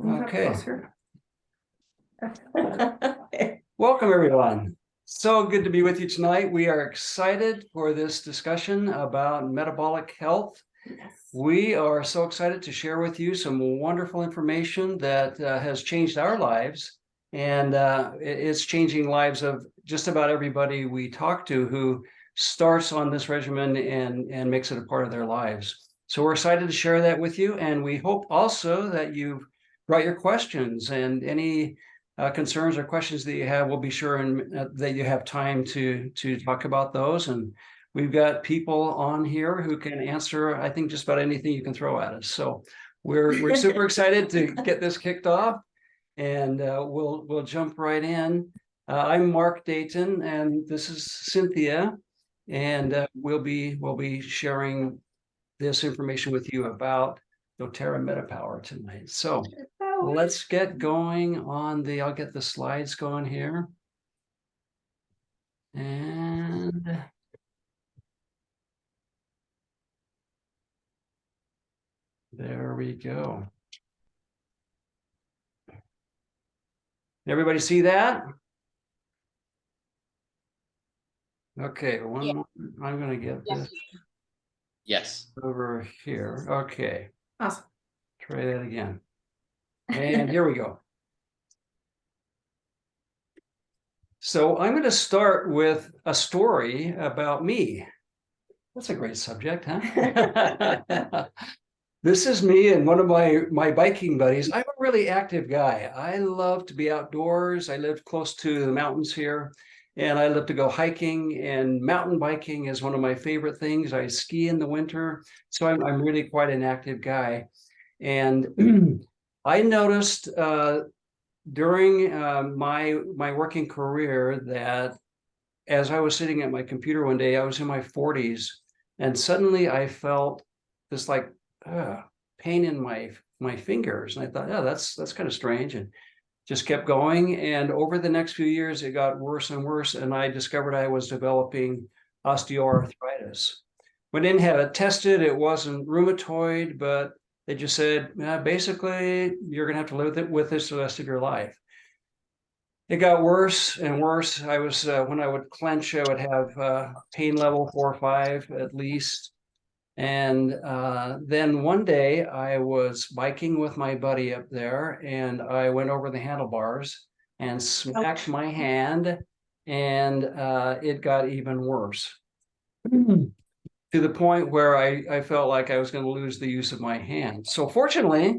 Okay. Welcome, everyone. So good to be with you tonight. We are excited for this discussion about metabolic health. Yes. We are so excited to share with you some wonderful information that has changed our lives, and it's changing lives of just about everybody we talk to who starts on this regimen and makes it a part of their lives. So we're excited to share that with you, and we hope also that you've brought your questions and any concerns or questions that you have. We'll be sure that you have time to talk about those. And we've got people on here who can answer, I think, just about anything you can throw at us. So we're super excited to get this kicked off, and we'll jump right in. I'm Mark Dayton, and this is Cynthia, and we'll be sharing this information with you about doTERRA MetaPWR tonight. So let's get going on I'll get the slides going here. And there we go. Everybody see that? Okay, I'm going to get this over here. Okay. Awesome. Try that again. And here we go. So I'm going to start with a story about me. That's a great subject, huh? This is me and one of my biking buddies. I'm a really active guy. I love to be outdoors. I live close to the mountains here, and I love to go hiking, and mountain biking is one of my favorite things. I ski in the winter, so I'm really quite an active guy. And I noticed during my working career that as I was sitting at my computer one day, I was in my 40s, and suddenly I felt this like pain in my fingers, and I thought, oh, that's kind of strange, and just kept going. And over the next few years, it got worse and worse, and I discovered I was developing osteoarthritis. We didn't have it tested. It wasn't rheumatoid, but they just said, basically, you're going to have to live with this the rest of your life. It got worse and worse. I was, when I would clench, I would have pain level 4 or 5 at least. And then one day I was biking with my buddy up there, and I went over the handlebars and smacked my hand, and it got even worse. To the point where I felt like I was going to lose the use of my hand. So fortunately,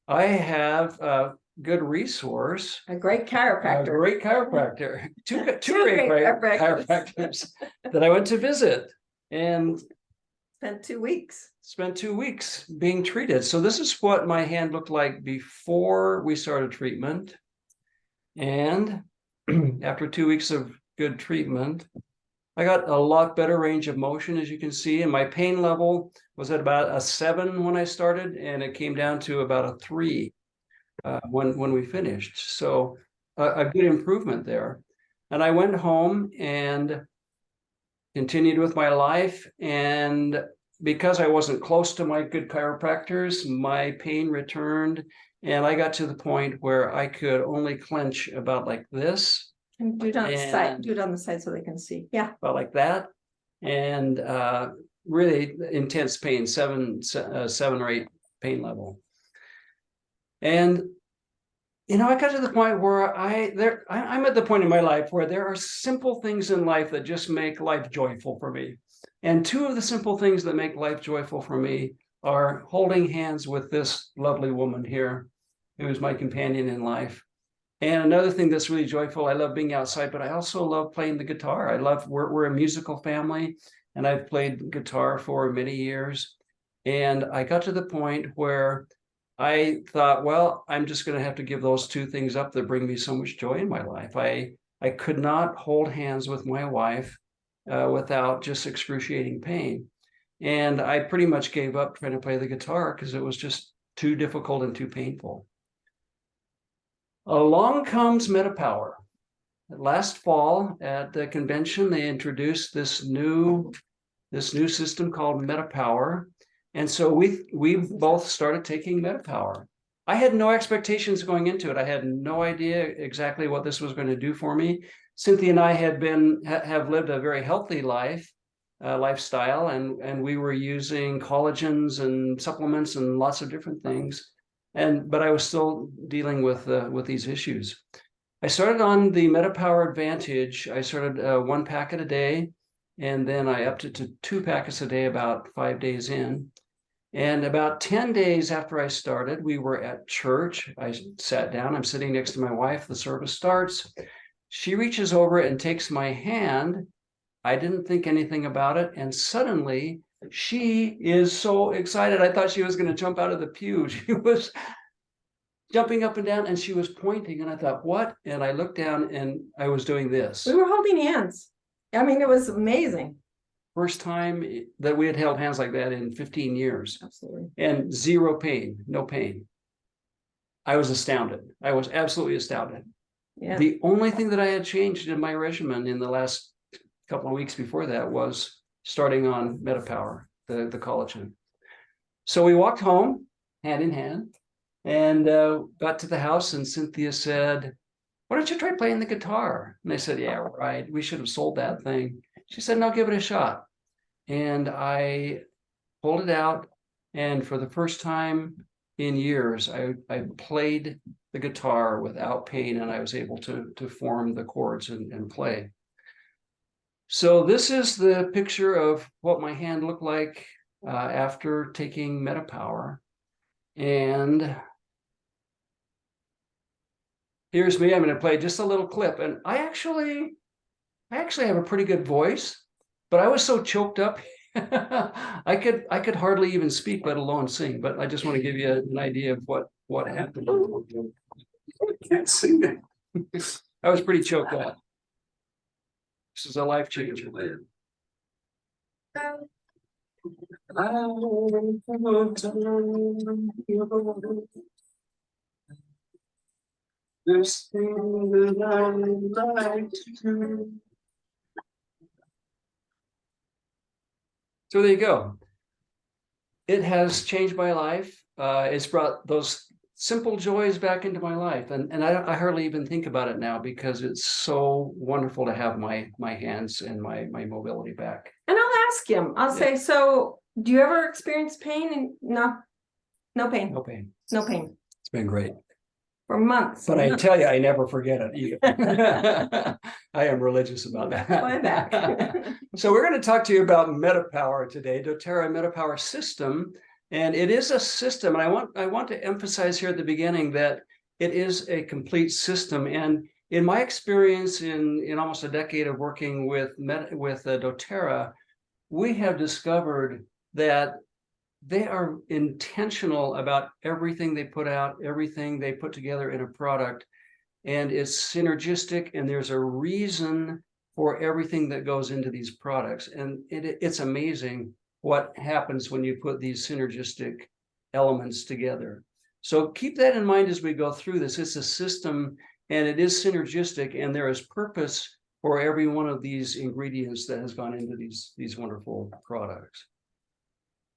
I have a good resource. A great chiropractor. A great chiropractor. Two great chiropractors that I went to visit. And spent 2 weeks. Spent 2 weeks being treated. So this is what my hand looked like before we started treatment. And after 2 weeks of good treatment, I got a lot better range of motion, as you can see, and my pain level was at about a 7 when I started, and it came down to about a 3 when we finished. So a good improvement there. And I went home and continued with my life, and because I wasn't close to my good chiropractors, my pain returned, and I got to the point where I could only clench about like this. And do it on the side. Do it on the side so they can see. Yeah. About like that, and really intense pain, 7 or 8 pain level. And I got to the point where I'm at the point in my life where there are simple things in life that just make life joyful for me. And 2 of the simple things that make life joyful for me are holding hands with this lovely woman here, who is my companion in life. And another thing that's really joyful, I love being outside, but I also love playing the guitar. We're a musical family, and I've played guitar for many years. And I got to the point where I thought, well, I'm just going to have to give those 2 things up that bring me so much joy in my life. I could not hold hands with my wife without just excruciating pain. And I pretty much gave up trying to play the guitar because it was just too difficult and too painful. Along comes MetaPWR. Last fall at the convention, they introduced this new system called MetaPWR. And so we both started taking MetaPWR. I had no expectations going into it. I had no idea exactly what this was going to do for me. Cynthia and I have lived a very healthy lifestyle, and we were using collagens and supplements and lots of different things. But I was still dealing with these issues. I started on the MetaPWR Advantage. I started 1 packet a day, and then I upped it to 2 packets a day about 5 days in. And about 10 days after I started, we were at church. I sat down. I'm sitting next to my wife. The service starts. She reaches over and takes my hand. I didn't think anything about it. And suddenly, she is so excited. I thought she was going to jump out of the pew. She was jumping up and down, and she was pointing. And I thought, what? And I looked down, and I was doing this. We were holding hands. I mean, it was amazing. First time that we had held hands like that in 15 years. Absolutely. And zero pain, no pain. I was astounded. I was absolutely astounded. Yeah. The only thing that I had changed in my regimen in the last couple of weeks before that was starting on MetaPWR, the collagen. So we walked home hand in hand and got to the house, and Cynthia said, why don't you try playing the guitar? And I said, yeah, right. We should have sold that thing. She said, no, give it a shot. And I pulled it out. And for the first time in years, I played the guitar without pain, and I was able to form the chords and play. So this is the picture of what my hand looked like after taking MetaPWR. And here's me. I'm going to play just a little clip. And I actually have a pretty good voice, but I was so choked up, I could hardly even speak, let alone sing. But I just want to give you an idea of what happened. I can't sing it. I was pretty choked up. This is a life changer. This thing that I like to do. So there you go. It has changed my life. It's brought those simple joys back into my life. And I hardly even think about it now, because it's so wonderful to have my hands and my mobility back. And I'll ask him, I'll say, so do you ever experience pain? And no pain. No pain. No pain. It's been great. For months. But I tell you, I never forget it either. I am religious about that. Fly back. So we're going to talk to you about MetaPWR today, doTERRA MetaPWR system. And it is a system. And I want to emphasize here at the beginning that it is a complete system. And in my experience in almost a decade of working with doTERRA, we have discovered that they are intentional about everything they put out, everything they put together in a product, and it's synergistic, and there's a reason for everything that goes into these products. And it's amazing what happens when you put these synergistic elements together. So keep that in mind as we go through this. It's a system, and it is synergistic, and there is purpose for every one of these ingredients that has gone into these wonderful products.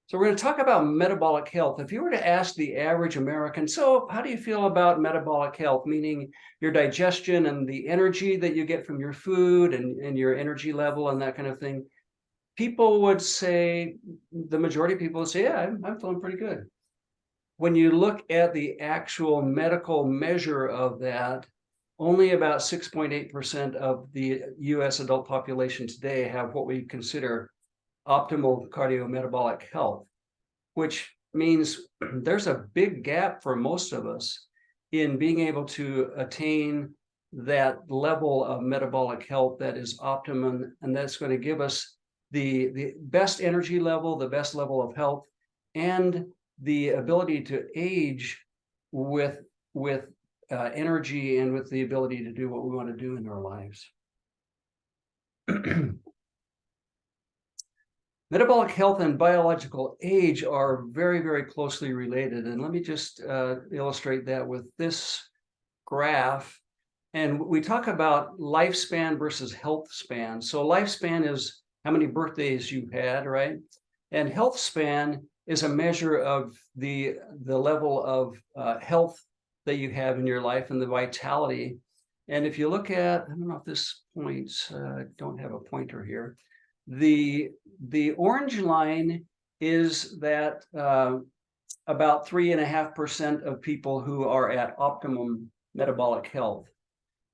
So we're going to talk about metabolic health. If you were to ask the average American, so how do you feel about metabolic health, meaning your digestion and the energy that you get from your food and your energy level and that kind of thing, people would say, the majority of people would say, yeah, I'm feeling pretty good. When you look at the actual medical measure of that, only about 6.8% of the US adult population today have what we consider optimal cardiometabolic health, which means there's a big gap for most of us in being able to attain that level of metabolic health that is optimum, and that's going to give us the best energy level, the best level of health, and the ability to age with energy and with the ability to do what we want to do in our lives. Metabolic health and biological age are very, very closely related. And let me just illustrate that with this graph. And we talk about lifespan versus health span. So lifespan is how many birthdays you've had, right? And health span is a measure of the level of health that you have in your life and the vitality. And if you look at, I don't know if this points, don't have a pointer here. The orange line is that about 3.5% of people who are at optimum metabolic health.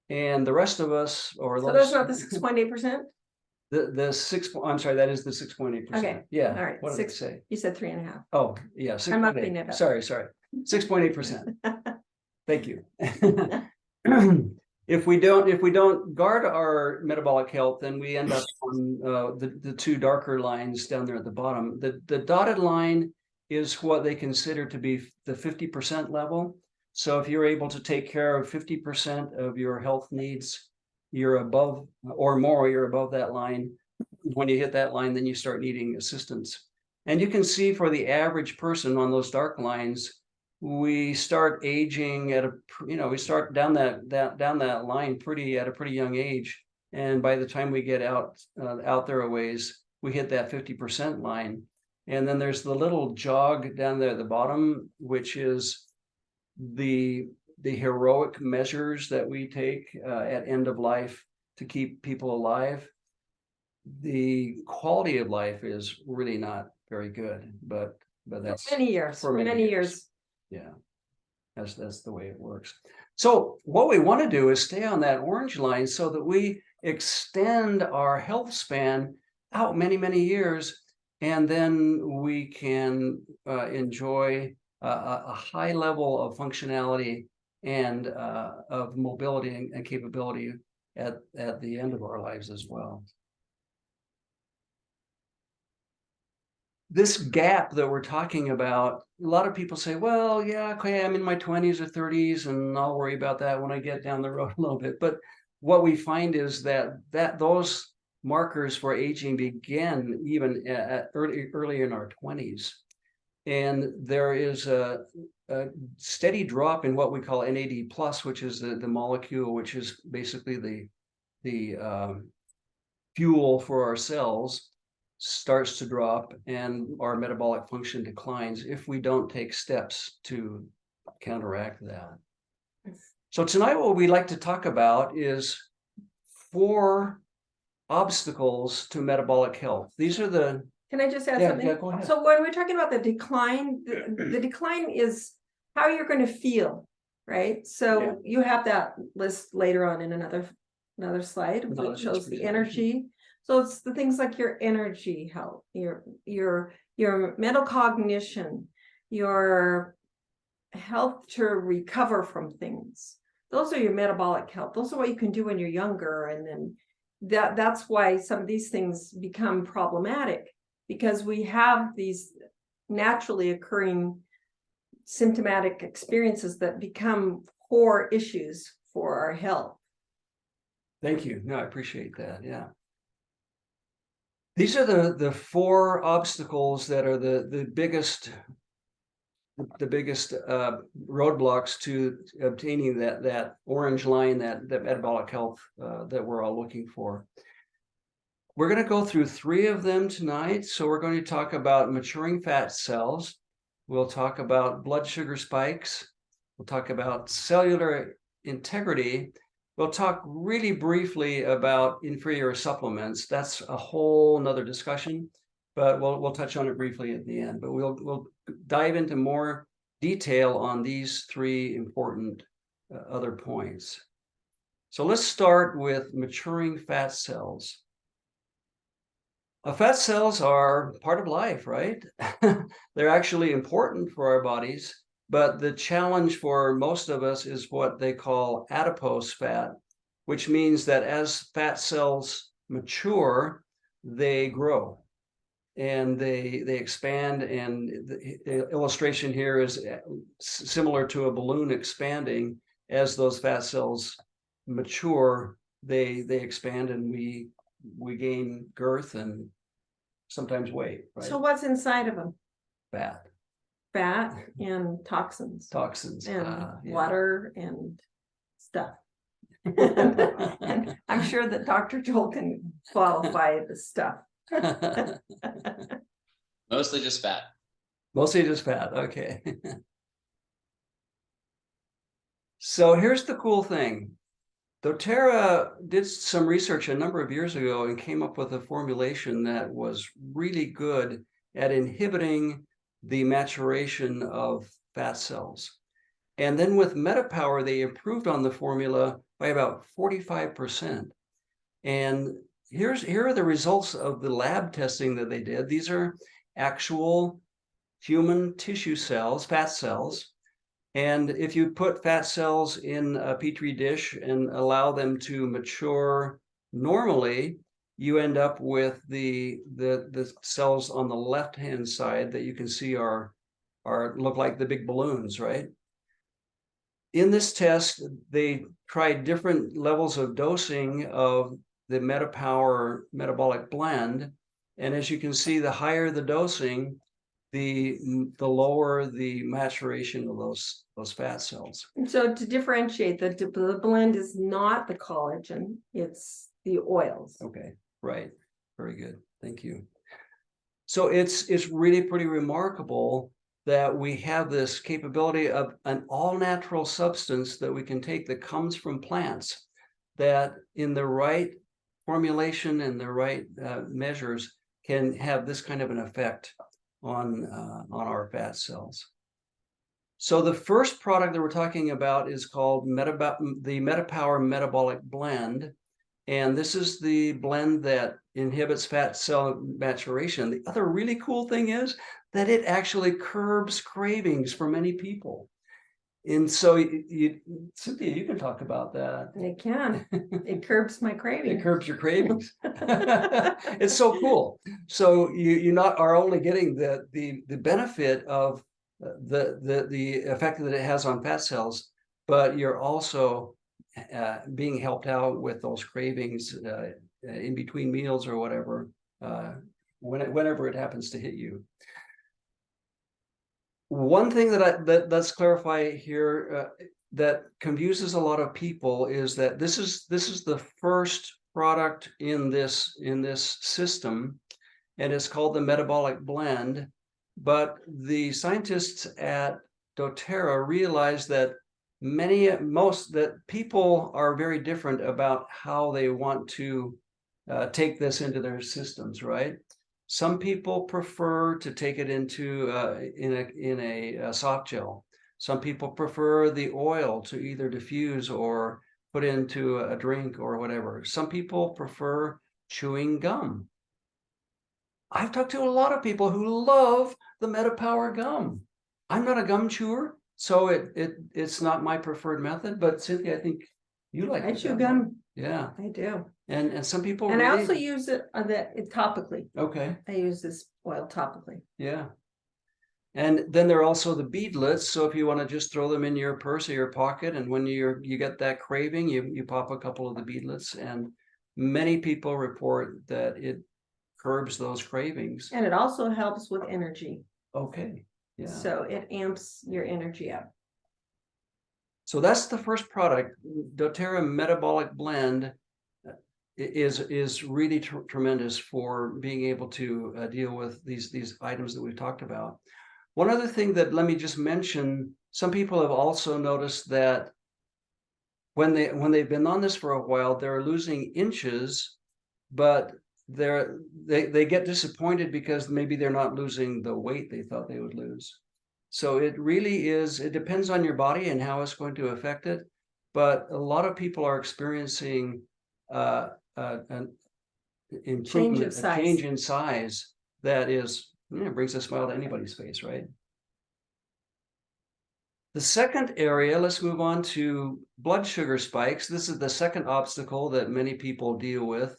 And the rest of us, or So those, that's not the 6.8%? the 6, I'm sorry, that is the 6.8%. Okay. Yeah. All right. What did it say? You said 3.5. Oh, yeah, I'm not being 6.8. it up. Sorry, 6.8%. Thank you. If we don't guard our metabolic health, then we end up on the two darker lines down there at the bottom. The dotted line is what they consider to be the 50% level. So if you're able to take care of 50% of your health needs, you're above or more, you're above that line. When you hit that line, then you start needing assistance. And you can see for the average person on those dark lines, we start aging at we start down that line at a pretty young age. And by the time we get out there a ways, we hit that 50% line. And then there's the little jog down there at the bottom, which is the heroic measures that we take at end of life to keep people alive. The quality of life is really not very good, but that's for many years. For many years. Yeah, that's the way it works. So what we want to do is stay on that orange line so that we extend our health span out many years, and then we can enjoy a high level of functionality and of mobility and capability at the end of our lives as well. This gap that we're talking about, a lot of people say, well, yeah, okay, I'm in my 20s or 30s and I'll worry about that when I get down the road a little bit. But what we find is that those markers for aging begin even early in our 20s. And there is a steady drop in what we call NAD+, which is the molecule, which is basically the fuel for our cells, starts to drop, and our metabolic function declines if we don't take steps to counteract that. So tonight what we'd like to talk about is 4 obstacles to metabolic health. These are the... Can I just add something? Yeah, go ahead. So when we're talking about the decline, the decline is how you're going to feel, right? So you have that list later on in another slide, which shows the energy. So it's the things like your energy health, your mental cognition, your health to recover from things. Those are your metabolic health. Those are what you can do when you're younger. And then that's why some of these things become problematic, because we have these naturally occurring symptomatic experiences that become core issues for our health. Thank you. No, I appreciate that. Yeah. These are the 4 obstacles that are the biggest roadblocks to obtaining that orange line, that metabolic health that we're all looking for. We're going to go through 3 of them tonight. So we're going to talk about maturing fat cells. We'll talk about blood sugar spikes. We'll talk about cellular integrity. We'll talk really briefly about inferior supplements. That's a whole nother discussion, but we'll touch on it briefly at the end. But we'll dive into more detail on these 3 important other points. So let's start with maturing fat cells. Fat cells are part of life, right? They're actually important for our bodies. But the challenge for most of us is what they call adipose fat, which means that as fat cells mature, they grow and they expand. And the illustration here is similar to a balloon expanding. As those fat cells mature, they expand, and we gain girth and sometimes weight. Right? So what's inside of them? Fat. Fat and toxins. And water and stuff. And I'm sure that Dr. Joel can qualify the stuff. Mostly just fat. Mostly just fat. Okay. So here's the cool thing. doTERRA did some research a number of years ago and came up with a formulation that was really good at inhibiting the maturation of fat cells. And then with MetaPWR, they improved on the formula by about 45%. And here are the results of the lab testing that they did. These are actual human tissue cells, fat cells. And if you put fat cells in a petri dish and allow them to mature normally, you end up with the cells on the left-hand side that you can see are look like the big balloons, right? In this test, they tried different levels of dosing of the MetaPWR metabolic blend. And as you can see, the higher the dosing, the lower the maturation of those fat cells. And so to differentiate, the blend is not the collagen, it's the oils. Okay, right. Very good. Thank you. So it's really pretty remarkable that we have this capability of an all-natural substance that we can take that comes from plants that in the right formulation and the right measures can have this kind of an effect on our fat cells. So the first product that we're talking about is called the MetaPWR Metabolic Blend. And this is the blend that inhibits fat cell maturation. The other really cool thing is that it actually curbs cravings for many people. And so, Cynthia, you can talk about that. It can. It curbs my cravings. It curbs your cravings. It's so cool. So you not are only getting the benefit of the effect that it has on fat cells, but you're also being helped out with those cravings in between meals or whatever, whenever it happens to hit you. One thing that let's clarify here that confuses a lot of people is that this is the first product in this system, and it's called the metabolic blend. But the scientists at doTERRA realized that that people are very different about how they want to take this into their systems, right? Some people prefer to take it into in a soft gel. Some people prefer the oil to either diffuse or put into a drink or whatever. Some people prefer chewing gum. I've talked to a lot of people who love the MetaPWR gum. I'm not a gum chewer, so it's not my preferred method. But Cynthia, I think you like. I chew gum. Yeah, I do. And some people. And really... I also use it topically. Okay. I use this oil topically. Yeah. And then there are also the beadlets. So if you want to just throw them in your purse or your pocket, and when you get that craving, you pop a couple of the beadlets. And many people report that it curbs those cravings. And it also helps with energy. Okay. Yeah. So it amps your energy up. So that's the first product. doTERRA Metabolic Blend is really tremendous for being able to deal with these items that we've talked about. One other thing that let me just mention, some people have also noticed that when they've been on this for a while, they're losing inches, but they get disappointed because maybe they're not losing the weight they thought they would lose. So it really is, it depends on your body and how it's going to affect it. But a lot of people are experiencing an improvement, a change in size that is, brings a smile to anybody's face, right? The second area, let's move on to blood sugar spikes. This is the second obstacle that many people deal with.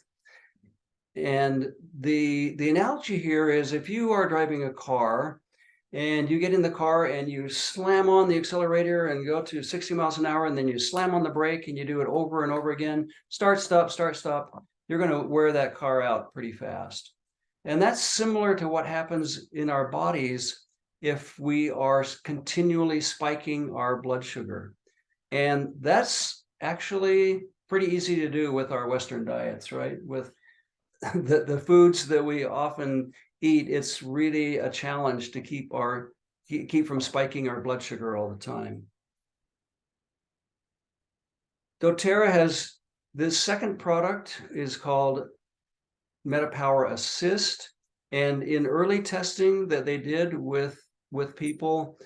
And the analogy here is if you are driving a car and you get in the car and you slam on the accelerator and go to 60 miles an hour, and then you slam on the brake and you do it over and over again, start, stop, you're going to wear that car out pretty fast. And that's similar to what happens in our bodies if we are continually spiking our blood sugar. And that's actually pretty easy to do with our Western diets, right? With the foods that we often eat, it's really a challenge to keep from spiking our blood sugar all the time. doTERRA has this second product is called MetaPWR Assist, and in early testing that they did with people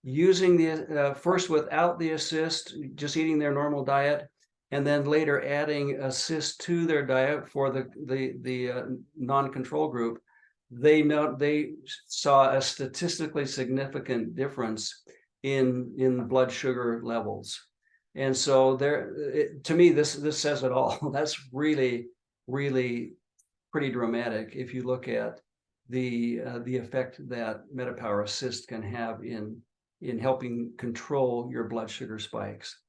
using the first without the assist, just eating their normal diet, and then later adding assist to their diet for the non-control group, they saw a statistically significant difference in blood sugar levels. And so to me, this says it all. That's really, really pretty dramatic if you look at the effect that MetaPWR Assist can have in helping control your blood sugar spikes.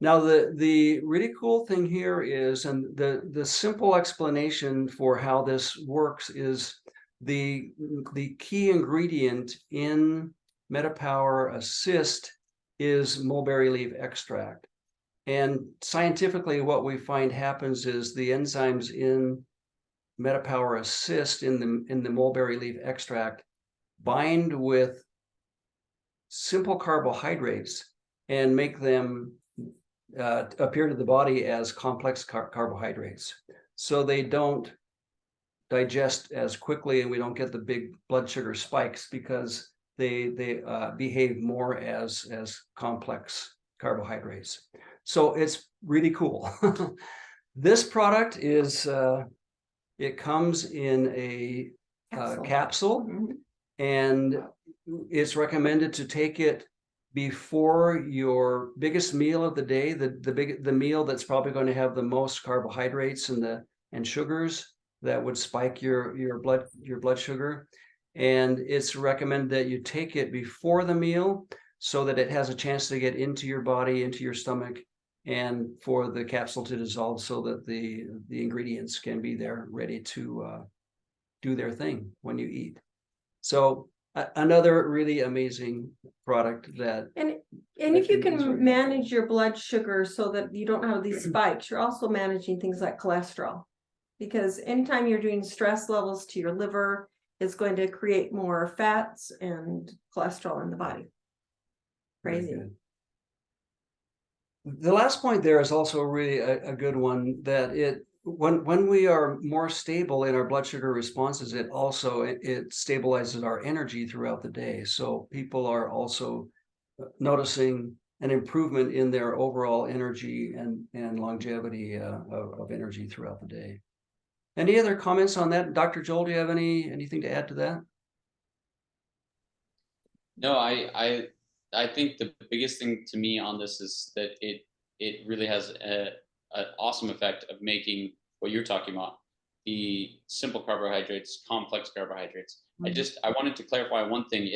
Now, the really cool thing here is, and the simple explanation for how this works is the key ingredient in MetaPWR Assist is mulberry leaf extract. And scientifically, what we find happens is the enzymes in MetaPWR Assist in the mulberry leaf extract bind with simple carbohydrates and make them appear to the body as complex carbohydrates. So they don't digest as quickly, and we don't get the big blood sugar spikes because they behave more as complex carbohydrates. So it's really cool. This product is it comes in a capsule, and it's recommended to take it before your biggest meal of the day, the meal that's probably going to have the most carbohydrates and sugars that would spike your blood sugar. And it's recommended that you take it before the meal so that it has a chance to get into your body, into your stomach, and for the capsule to dissolve so that the ingredients can be there ready to do their thing when you eat. So another really amazing product that and if you can manage your blood sugar so that you don't have these spikes, you're also managing things like cholesterol, because anytime you're doing stress levels to your liver, it's going to create more fats and cholesterol in the body. Crazy. The last point there is also really a good one, that when we are more stable in our blood sugar responses, it stabilizes our energy throughout the day. So people are also noticing an improvement in their overall energy and longevity of energy throughout the day. Any other comments on that? Dr. Joel, do you have anything to add to that? No, I think the biggest thing to me on this is that it really has an awesome effect of making what you're talking about, the simple carbohydrates, complex carbohydrates. I wanted to clarify one thing.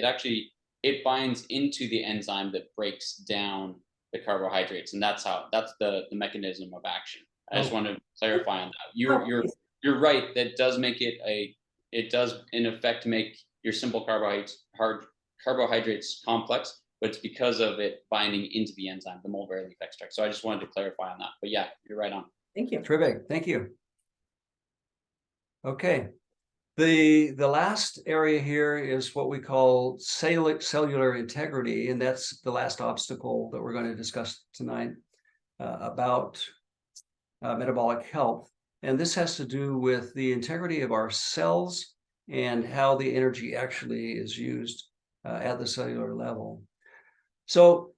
It binds into the enzyme that breaks down the carbohydrates, and that's the mechanism of action. I just want to clarify on that. You're right. That does make it does in effect make your simple carbohydrates complex, but it's because of it binding into the enzyme, the mulberry leaf extract. So I just wanted to clarify on that. But yeah, you're right on. Thank you. Terrific. Thank you. Okay. The last area here is what we call cellular integrity, and that's the last obstacle that we're going to discuss tonight about metabolic health. And this has to do with the integrity of our cells and how the energy actually is used at the cellular level. So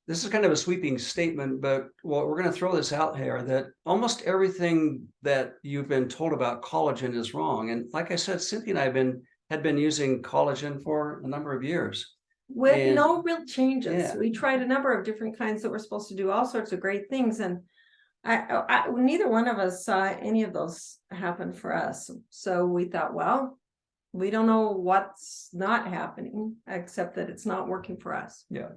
this is kind of a sweeping statement, but we're going to throw this out here that almost everything that you've been told about collagen is wrong. And like I said, Cynthia and I had been using collagen for a number of years. With no real changes. Yeah. We tried a number of different kinds that were supposed to do all sorts of great things. And neither one of us saw any of those happen for us. So we thought, well, we don't know what's not happening, except that it's not working for us. Yeah.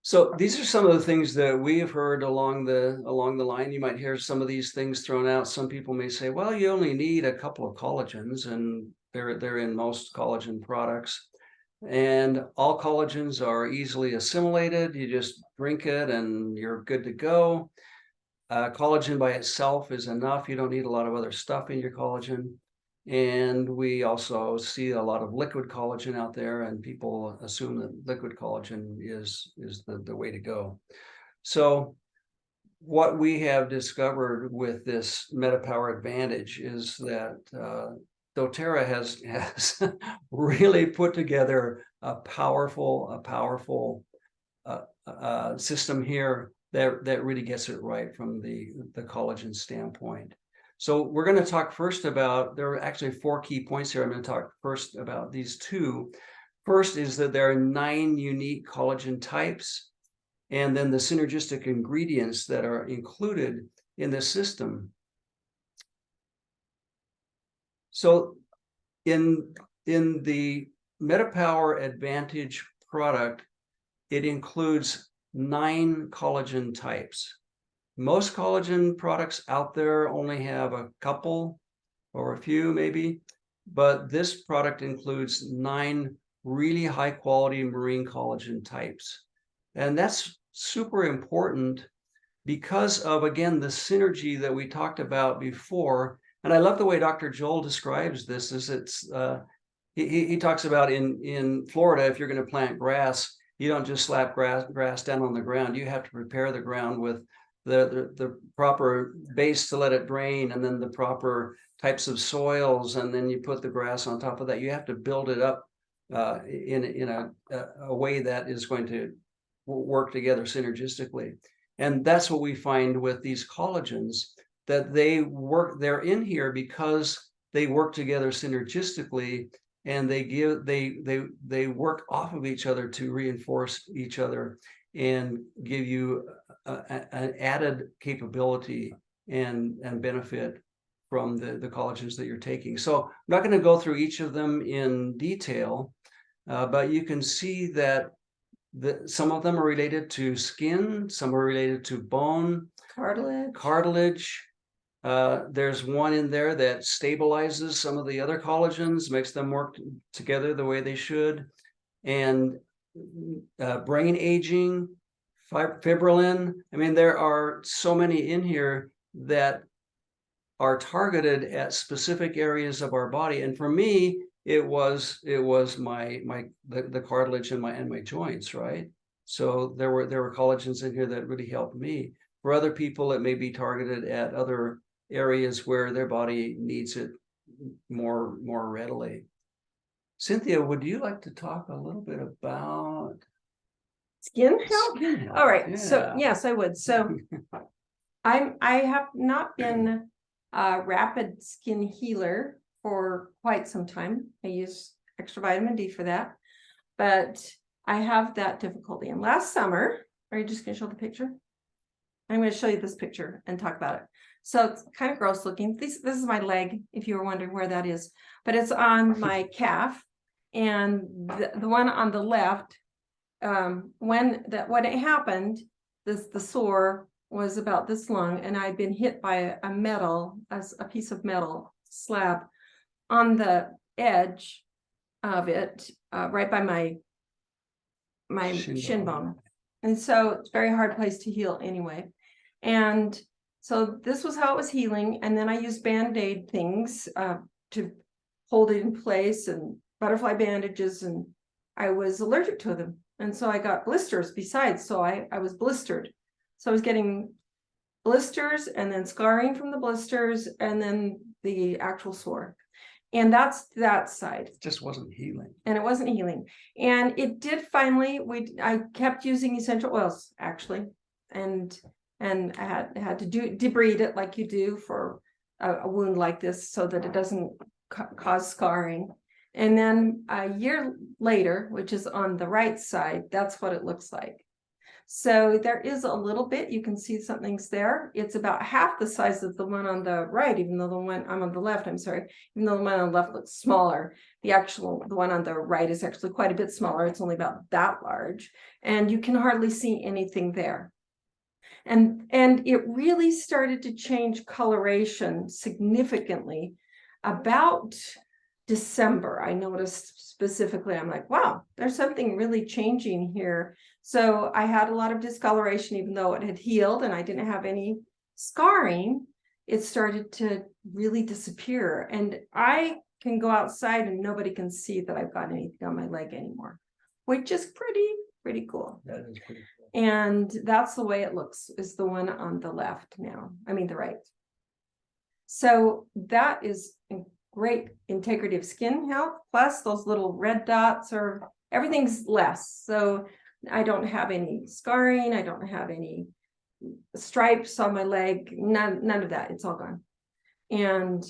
So these are some of the things that we have heard along the line. You might hear some of these things thrown out. Some people may say, well, you only need a couple of collagens, and they're in most collagen products. And all collagens are easily assimilated. You just drink it and you're good to go. Collagen by itself is enough. You don't need a lot of other stuff in your collagen. And we also see a lot of liquid collagen out there, and people assume that liquid collagen is the way to go. So what we have discovered with this MetaPWR Advantage is that doTERRA has really put together a powerful system here that really gets it right from the collagen standpoint. So we're going to talk first about, there are actually 4 key points here. I'm going to talk first about these 2. First is that there are 9 unique collagen types, and then the synergistic ingredients that are included in the system. So in the MetaPWR Advantage product, it includes 9 collagen types. Most collagen products out there only have a couple or a few maybe, but this product includes 9 really high quality marine collagen types. And that's super important because of, again, the synergy that we talked about before. And I love the way Dr. Joel describes this. Is he talks about in Florida, if you're going to plant grass, you don't just slap grass down on the ground. You have to prepare the ground with the proper base to let it drain, and then the proper types of soils, and then you put the grass on top of that. You have to build it up in a way that is going to work together synergistically. And that's what we find with these collagens, that they're in here because they work together synergistically, and they work off of each other to reinforce each other and give you an added capability and benefit from the collagens that you're taking. So I'm not going to go through each of them in detail, but you can see that some of them are related to skin, some are related to bone, cartilage. There's one in there that stabilizes some of the other collagens, makes them work together the way they should, and brain aging, fibrillin. I mean, there are so many in here that are targeted at specific areas of our body. And for me, it was the cartilage in my joints, right? So there were collagens in here that really helped me. For other people, it may be targeted at other areas where their body needs it more readily. Cynthia, would you like to talk a little bit about skin health? Skin health, All right. yeah. So yes, I would. So I have not been a rapid skin healer for quite some time. I use extra vitamin D for that, but I have that difficulty. And last summer, are you just going to show the picture? I'm going to show you this picture and talk about it. So it's kind of gross looking. This is my leg, if you were wondering where that is, but it's on my calf. And the one on the left, when it happened, the sore was about this long, and I'd been hit by a piece of metal slab on the edge of it, right by my shin bone. And so it's a very hard place to heal anyway. And so this was how it was healing. And then I used Band-Aid things to hold it in place, and butterfly bandages, and I was allergic to them. And so I got blisters besides. So I was blistered. So I was getting blisters and then scarring from the blisters and then the actual sore. And that's that side. It just wasn't healing. And it wasn't healing. And it did finally, I kept using essential oils actually. And I had to debride it like you do for a wound like this so that it doesn't cause scarring. And then a year later, which is on the right side, that's what it looks like. So there is a little bit, you can see something's there. It's about half the size of the one on the right, even though the one I'm on the left, I'm sorry, even though the one on the left looks smaller, the one on the right is actually quite a bit smaller. It's only about that large, and you can hardly see anything there. And it really started to change coloration significantly about December. I noticed specifically, I'm like, wow, there's something really changing here. So I had a lot of discoloration, even though it had healed and I didn't have any scarring. it started to really disappear. And I can go outside and nobody can see that I've got anything on my leg anymore, which is pretty cool. That is pretty cool. And that's the way it looks, is the one on the left now. I mean, the right. So that is great integrity of skin health. Plus those little red dots are, everything's less. So I don't have any scarring. I don't have any stripes on my leg. None of that. It's all gone. And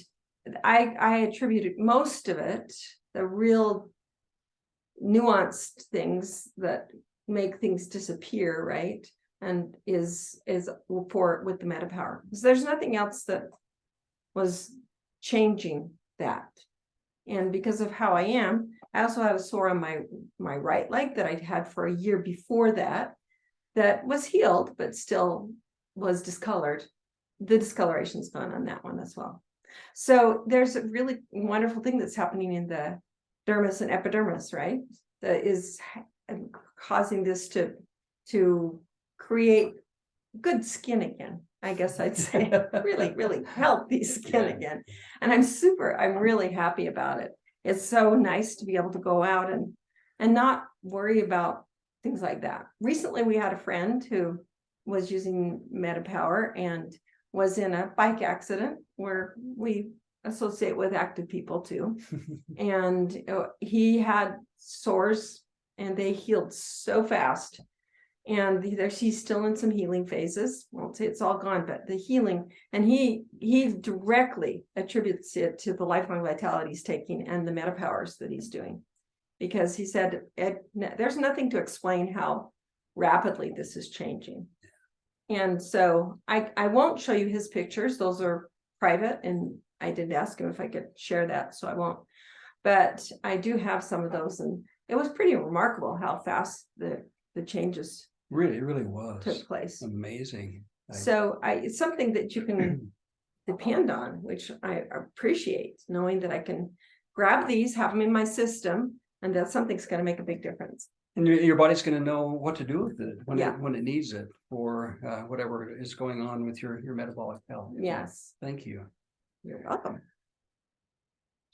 I attributed most of it, the real nuanced things that make things disappear, right? And is for with the MetaPWR. Because there's nothing else that was changing that. And because of how I am, I also have a sore on my right leg that I'd had for a year before that was healed, but still was discolored. The discoloration's gone on that one as well. So there's a really wonderful thing that's happening in the dermis and epidermis, right? That is causing this to create good skin again. I guess I'd say really healthy skin again. And I'm really happy about it. It's so nice to be able to go out and not worry about things like that. Recently, we had a friend who was using MetaPWR and was in a bike accident where we associate with active people too. And he had sores and they healed so fast. And he's still in some healing phases. I won't say it's all gone, but the healing, and he directly attributes it to the lifelong vitality he's taking and the MetaPWRs that he's doing. Because he said, there's nothing to explain how rapidly this is changing. And so I won't show you his pictures. Those are private, and I did ask him if I could share that, so I won't. But I do have some of those, and it was pretty remarkable how fast the changes Really was took place. Amazing. So it's something that you can depend on, which I appreciate, knowing that I can grab these, have them in my system, and that something's going to make a big difference. And your body's going to know what to do with it when it needs it for whatever is going on with your metabolic health. Yes. Thank you. You're welcome.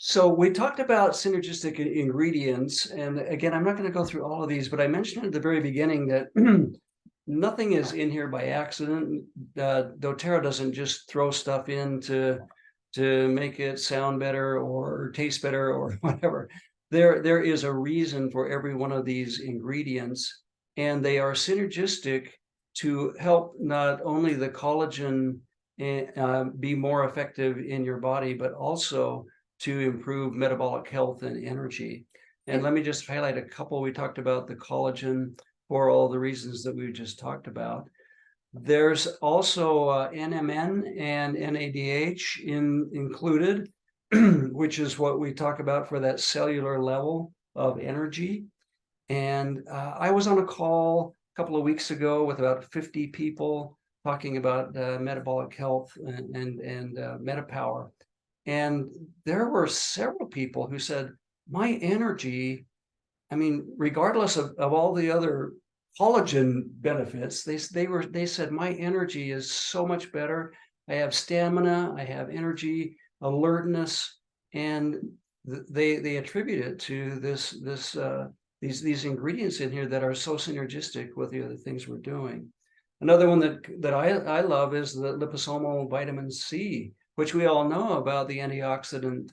So we talked about synergistic ingredients, and again, I'm not going to go through all of these, but I mentioned at the very beginning that nothing is in here by accident. doTERRA doesn't just throw stuff in to make it sound better or taste better or whatever. There is a reason for every one of these ingredients, and they are synergistic to help not only the collagen be more effective in your body, but also to improve metabolic health and energy. And let me just highlight a couple. We talked about the collagen for all the reasons that we just talked about. There's also NMN and NADH included, which is what we talk about for that cellular level of energy. And I was on a call a couple of weeks ago with about 50 people talking about metabolic health and MetaPWR. And there were several people who said, my energy, I mean, regardless of all the other collagen benefits, they said, my energy is so much better. I have stamina, I have energy, alertness, and they attribute it to these ingredients in here that are so synergistic with the other things we're doing. Another one that I love is the liposomal vitamin C, which we all know about the antioxidant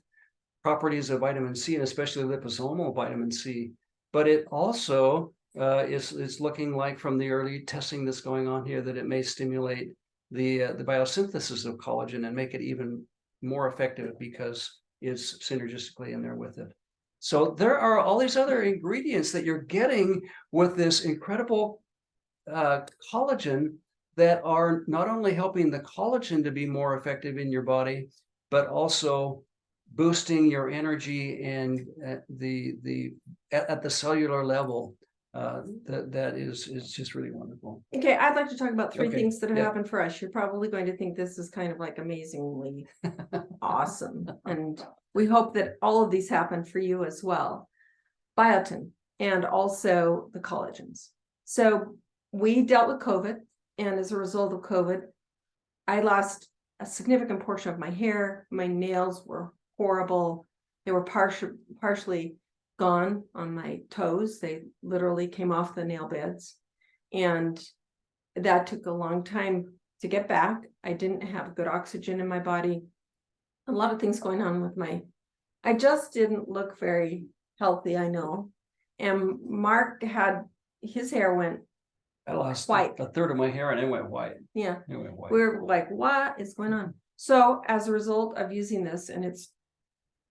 properties of vitamin C, and especially liposomal vitamin C. But it also is looking like, from the early testing that's going on here, that it may stimulate the biosynthesis of collagen and make it even more effective because it's synergistically in there with it. So there are all these other ingredients that you're getting with this incredible collagen that are not only helping the collagen to be more effective in your body, but also boosting your energy and at the cellular level. That is just really wonderful. Okay, I'd like to talk about three things that have happened for us. You're probably going to think this is kind of like amazingly awesome. And we hope that all of these happen for you as well. Biotin and also the collagens. So we dealt with COVID, and as a result of COVID, I lost a significant portion of my hair. My nails were horrible. They were partially gone on my toes. They literally came off the nail beds. And that took a long time to get back. I didn't have good oxygen in my body. A lot of things going on with I just didn't look very healthy, I know. And Mark his hair went, I lost white. a third of my hair and it went white. yeah, It went white. we're like, what is going on? So as a result of using this, and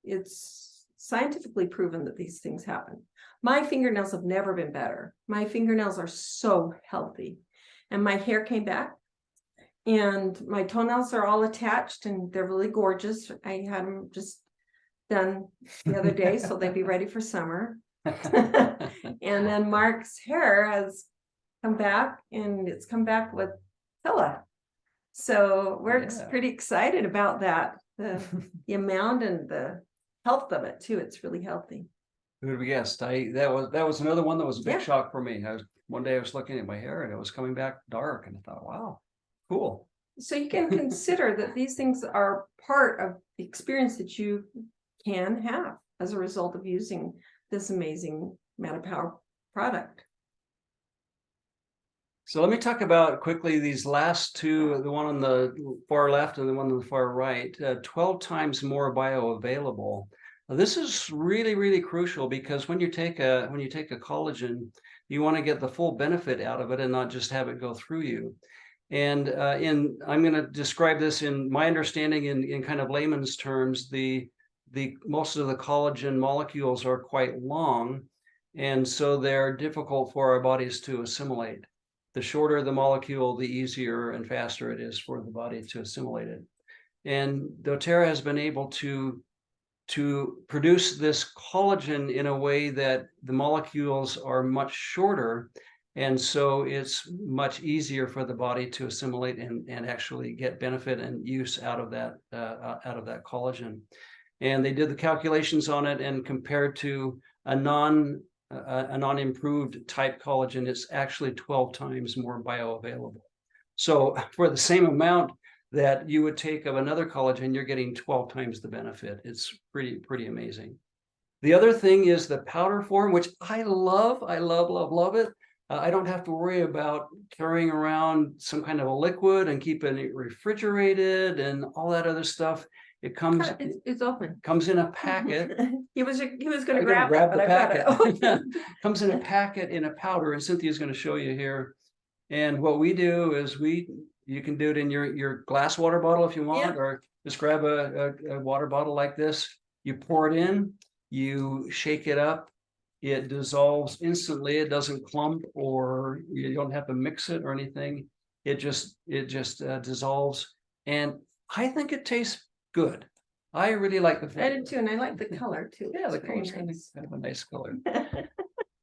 it's scientifically proven that these things happen. My fingernails have never been better. My fingernails are so healthy. And my hair came back. And my toenails are all attached and they're really gorgeous. I had them just done the other day, so they'd be ready for summer. And then Mark's hair has come back, and it's come back with Tilla. So we're pretty excited about that. The amount and the health of it too. It's really healthy. Who would we guessed? That was another one that was a big Yeah. shock for me. One day I was looking at my hair and it was coming back dark, and I thought, wow, cool. So you can consider that these things are part of the experience that you can have as a result of using this amazing MetaPWR product. So let me talk about quickly these last two, the one on the far left and the one on the far right, 12 times more bioavailable. Now, this is really, really crucial, because when you take a collagen, you want to get the full benefit out of it and not just have it go through you. And I'm going to describe this in my understanding in kind of layman's terms. The most of the collagen molecules are quite long, and so they're difficult for our bodies to assimilate. The shorter the molecule, the easier and faster it is for the body to assimilate it. And doTERRA has been able to produce this collagen in a way that the molecules are much shorter, and so it's much easier for the body to assimilate and actually get benefit and use out of that collagen. And they did the calculations on it, and compared to a non-improved type collagen, it's actually 12 times more bioavailable. So for the same amount that you would take of another collagen, you're getting 12 times the benefit. It's pretty amazing. The other thing is the powder form, which I love it. I don't have to worry about carrying around some kind of a liquid and keeping it refrigerated and all that other stuff. It comes. It's open. Comes in a packet. He was going to grab grab the it, packet. Comes in a packet in a powder, and Cynthia's going to show you here. And what we do is you can do it in your glass water bottle if you want, or just grab a water bottle like this. You pour it in, you shake it up. It dissolves instantly. It doesn't clump, or you don't have to mix it or anything. It just dissolves, and I think it tastes good. I really like the flavor. I did too, and I like the color too. Yeah, the It's very color's kind nice. of a nice color.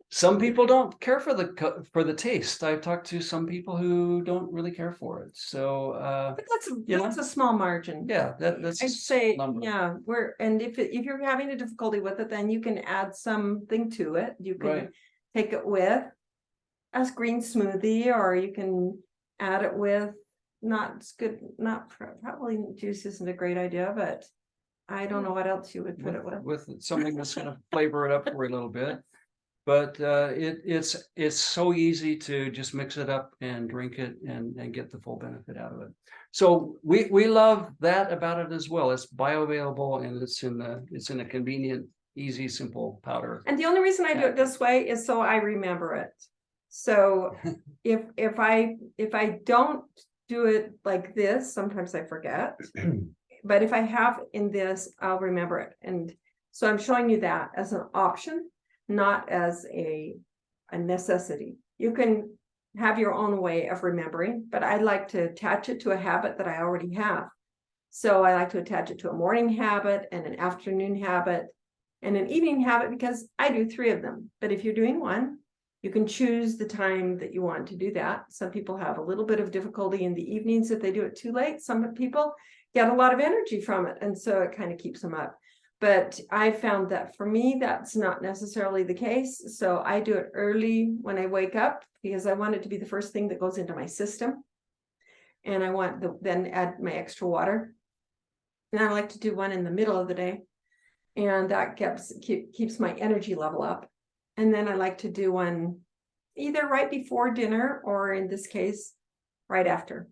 Some people don't care for the taste. I've talked to some people who don't really care for it. So But that's a small margin. yeah, that's I'd say, number. yeah, if you're having a difficulty with it, then you can add something to it. You can Right. take it with a green smoothie, or you can add it with probably juice isn't a great idea, but I don't know what else you would put it with. Something that's going to flavor it up for a little bit. But it's so easy to just mix it up and drink it and get the full benefit out of it. So we love that about it as well. It's bioavailable, and it's in a convenient, easy, simple powder. And the only reason I do it this way is so I remember it. So if I don't do it like this, sometimes I forget. But if I have in this, I'll remember it. And so I'm showing you that as an option, not as a necessity. You can have your own way of remembering, but I like to attach it to a habit that I already have. So I like to attach it to a morning habit and an afternoon habit and an evening habit, because I do 3 of them. But if you're doing one, you can choose the time that you want to do that. Some people have a little bit of difficulty in the evenings if they do it too late. Some people get a lot of energy from it, and so it kind of keeps them up. But I found that for me, that's not necessarily the case. So I do it early when I wake up, because I want it to be the first thing that goes into my system. and I want then add my extra water. And I like to do one in the middle of the day, and that keeps my energy level up. And then I like to do one either right before dinner, or in this case, right after,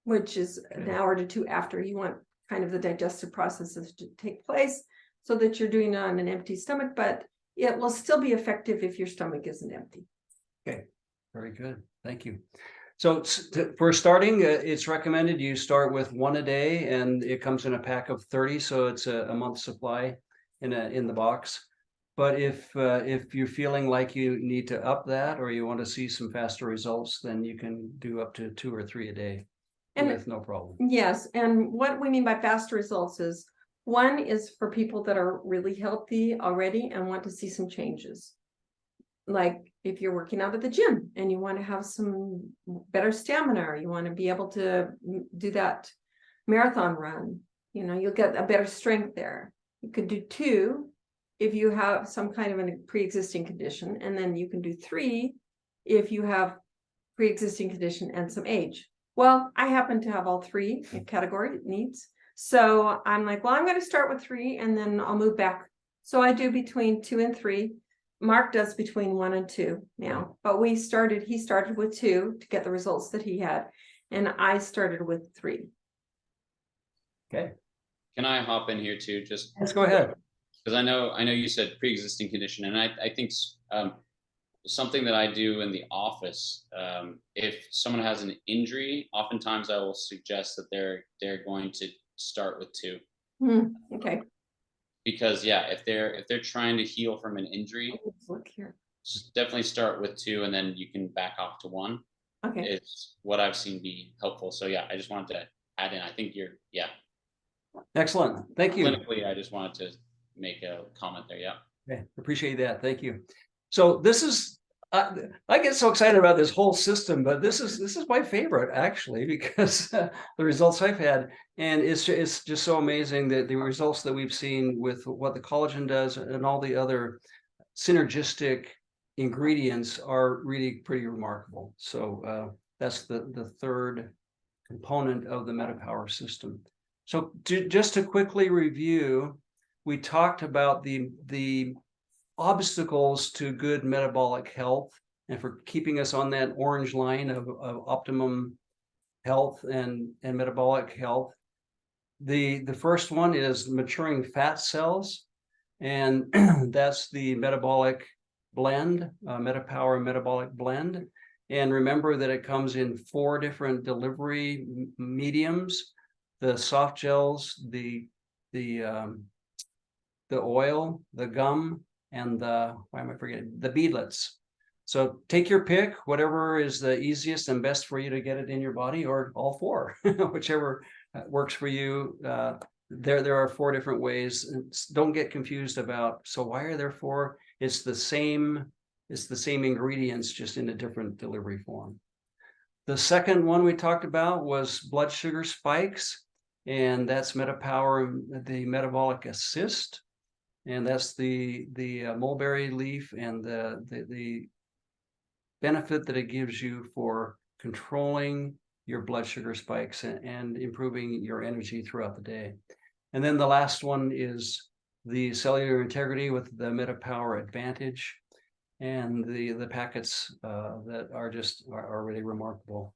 which is an hour to two after. You want kind of the digestive processes to take place so that you're doing it on an empty stomach, but it will still be effective if your stomach isn't empty. Okay, very good. Thank you. So for starting, it's recommended you start with one a day, and it comes in a pack of 30, so it's a month's supply in the box. But if you're feeling like you need to up that, or you want to see some faster results, then you can do up to 2 or 3 a day with no problem. Yes, and what we mean by faster results is, one is for people that are really healthy already and want to see some changes. Like if you're working out at the gym and you want to have some better stamina, or you want to be able to do that marathon run, you'll get a better strength there. You could do 2 if you have some kind of a pre-existing condition, and then you can do 3 if you have pre-existing condition and some age. Well, I happen to have all 3 category needs. So I'm like, well, I'm going to start with 3 and then I'll move back. So I do between 2 and 3. Mark does between 1 and 2 now, but he started with 2 to get the results that he had, and I started with 3. Okay. Can I hop in here too? Just let's go ahead. Because I know you said pre-existing condition, and I think something that I do in the office, if someone has an injury, oftentimes I will suggest that they're going to start with 2. Okay. Because if they're trying to heal from an injury, Let's look here. definitely start with 2, and then you can back off to 1. Okay. It's what I've seen be helpful. So I just wanted to add in. I think Excellent. Thank you. Clinically, I just wanted to make a comment there. Yeah. Okay, appreciate that. Thank you. So this is, I get so excited about this whole system, but this is my favorite actually, because the results I've had, and it's just so amazing that the results that we've seen with what the collagen does and all the other synergistic ingredients are really pretty remarkable. So that's the third component of the MetaPWR system. So just to quickly review, we talked about the obstacles to good metabolic health and for keeping us on that orange line of optimum health and metabolic health. The first one is maturing fat cells, and that's the metabolic blend, MetaPWR metabolic blend. And remember that it comes in 4 different delivery mediums: the soft gels, the oil, the gum, and the beadlets. So take your pick, whatever is the easiest and best for you to get it in your body, or all 4, whichever works for you. There are 4 different ways. Don't get confused about, so why are there 4? It's the same ingredients, just in a different delivery form. The second one we talked about was blood sugar spikes, and that's MetaPWR, the metabolic assist. And that's the mulberry leaf, and the benefit that it gives you for controlling your blood sugar spikes and improving your energy throughout the day. And then the last one is the cellular integrity with the MetaPWR Advantage, and the packets that are really remarkable.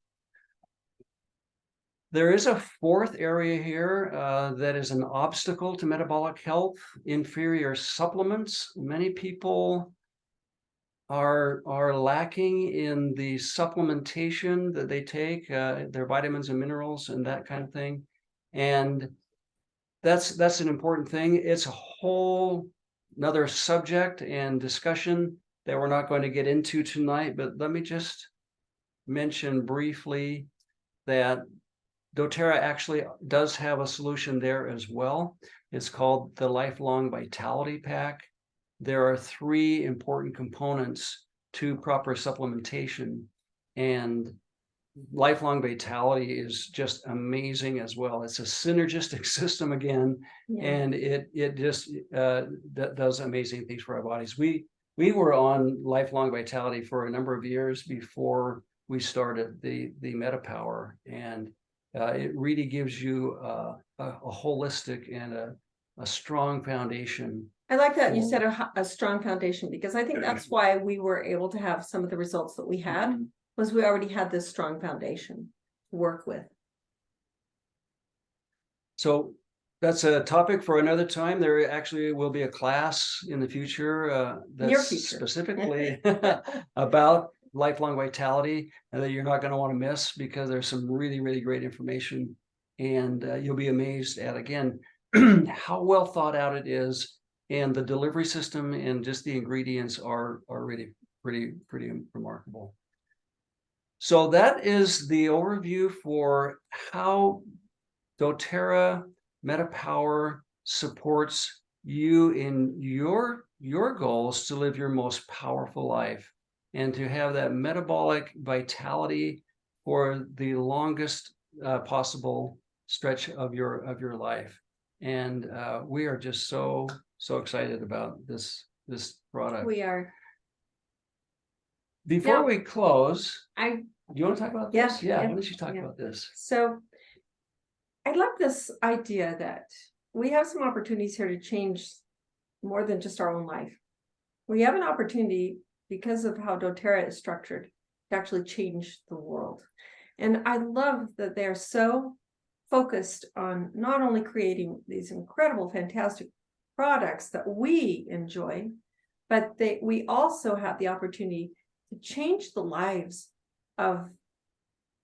There is a 4th area here that is an obstacle to metabolic health: inferior supplements. Many people are lacking in the supplementation that they take, their vitamins and minerals and that kind of thing. And that's an important thing. It's a whole another subject and discussion that we're not going to get into tonight, but let me just mention briefly that doTERRA actually does have a solution there as well. It's called the Lifelong Vitality Pack. There are 3 important components to proper supplementation, and Lifelong Vitality is just amazing as well. It's a synergistic system again, and it just does amazing things for our bodies. We were on Lifelong Vitality for a number of years before we started the MetaPWR, and it really gives you a holistic and a strong foundation. I like that you said a strong foundation, because I think that's why we were able to have some of the results that we had, was we already had this strong foundation to work with. So that's a topic for another time. There actually will be a class in the future that's specifically about lifelong vitality that you're not going to want to miss, because there's some really, really great information, and you'll be amazed at, again, how well thought out it is, and the delivery system and just the ingredients are really pretty remarkable. So that is the overview for how doTERRA MetaPWR supports you in your goals to live your most powerful life, and to have that metabolic vitality for the longest possible stretch of your life. And we are just so excited about this product. We are. Before we close, do you want to talk about this? Yeah. Why don't you talk about this? So I love this idea that we have some opportunities here to change more than just our own life. We have an opportunity, because of how doTERRA is structured, to actually change the world. And I love that they're so focused on not only creating these incredible, fantastic products that we enjoy, but we also have the opportunity to change the lives of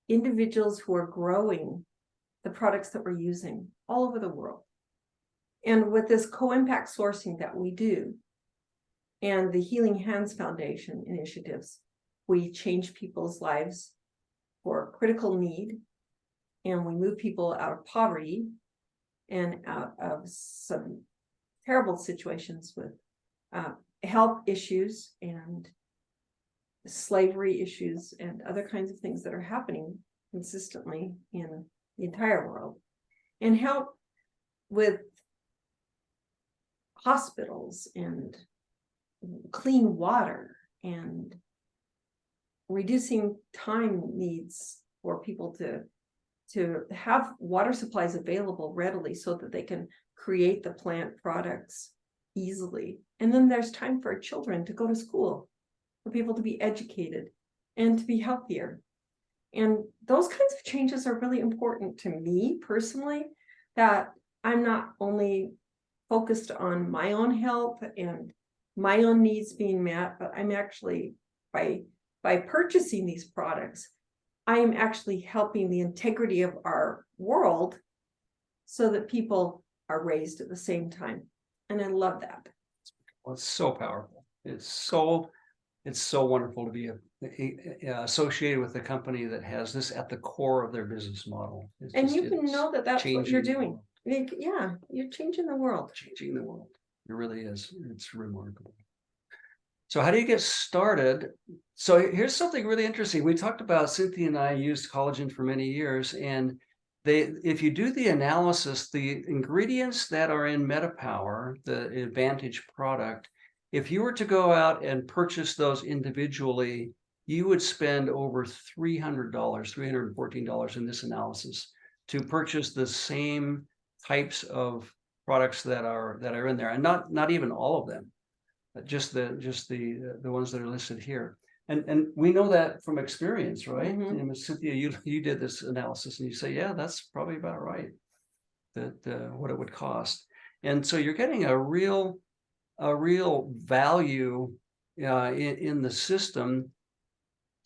individuals who are growing the products that we're using all over the world. And with this co-impact sourcing that we do, and the Healing Hands Foundation initiatives, we change people's lives for critical need, and we move people out of poverty and out of some terrible situations with health issues and slavery issues and other kinds of things that are happening consistently in the entire world, and help with hospitals and clean water and reducing time needs for people to have water supplies available readily, so that they can create the plant products easily. And then there's time for children to go to school, for people to be educated and to be healthier. And those kinds of changes are really important to me personally, that I'm not only focused on my own health and my own needs being met, but I'm actually, by purchasing these products, I am actually helping the integrity of our world, so that people are raised at the same time. And I love that. Well, it's so powerful. It's so wonderful to be associated with a company that has this at the core of their business model. And you can know that that's what you're doing. Yeah, you're changing the world. Changing the world. It really is. It's remarkable. So how do you get started? So here's something really interesting. We talked about, Cynthia and I used collagen for many years, and if you do the analysis, the ingredients that are in MetaPWR, the Advantage product, if you were to go out and purchase those individually, you would spend over $300, $314 in this analysis to purchase the same types of products that are in there, and not even all of them, just the ones that are listed here. And we know that from experience, right? And Cynthia, you did this analysis, and you say, yeah, that's probably about right, that what it would cost. And so you're getting a real value in the system.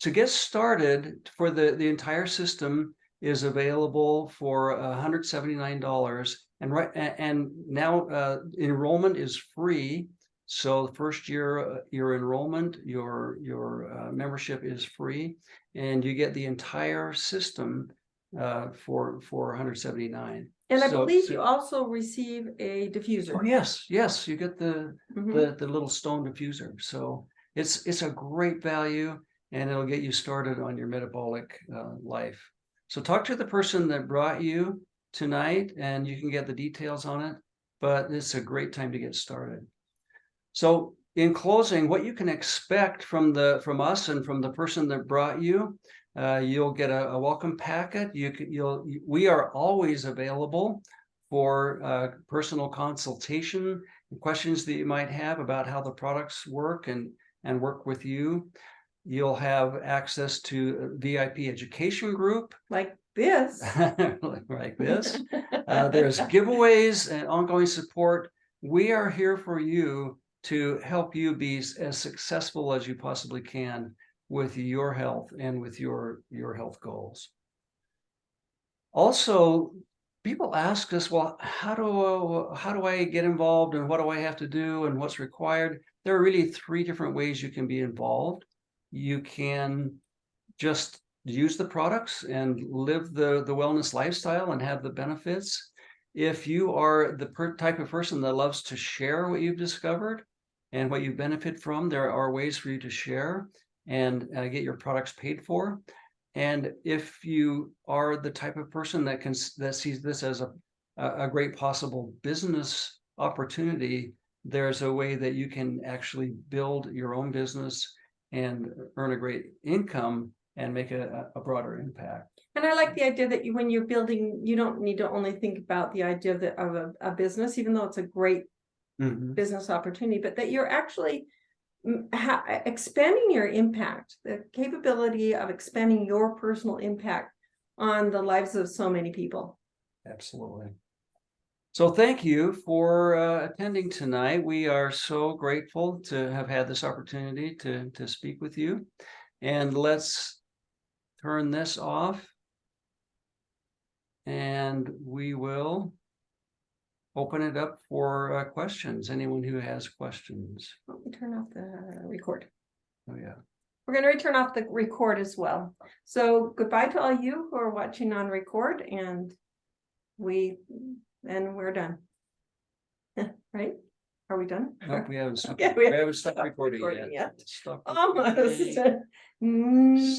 To get started, for the entire system is available for $179, and now enrollment is free. So the first year, your enrollment, your membership is free, and you get the entire system for $179. And I believe you also receive a diffuser. Oh yes, you get the little stone diffuser. So it's a great value, and it'll get you started on your metabolic life. So talk to the person that brought you tonight, and you can get the details on it. But it's a great time to get started. So in closing, what you can expect from us and from the person that brought you, you'll get a welcome packet. We are always available for personal consultation, questions that you might have about how the products work and work with you. You'll have access to a VIP education group. Like this. Like this. There's giveaways and ongoing support. We are here for you to help you be as successful as you possibly can with your health and with your health goals. Also, people ask us, well, how do I get involved, and what do I have to do, and what's required? There are really 3 different ways you can be involved. You can just use the products and live the wellness lifestyle and have the benefits. If you are the type of person that loves to share what you've discovered and what you benefit from, there are ways for you to share and get your products paid for. And if you are the type of person that sees this as a great possible business opportunity, there's a way that you can actually build your own business and earn a great income and make a broader impact. And I like the idea that when you're building, you don't need to only think about the idea of a business, even though it's a great business opportunity, but that you're actually expanding your impact, the capability of expanding your personal impact on the lives of so many people. Absolutely. So thank you for attending tonight. We are so grateful to have had this opportunity to speak with you. And let's turn this off. And we will open it up for questions. Anyone who has questions. Let me turn off the record. Oh, yeah. We're going to turn off the record as well. So goodbye to all you who are watching on record, and we're done. Right? Are we done? Nope, we haven't stopped, Okay, we haven't stopped recording recording yet. yet. Stop Almost.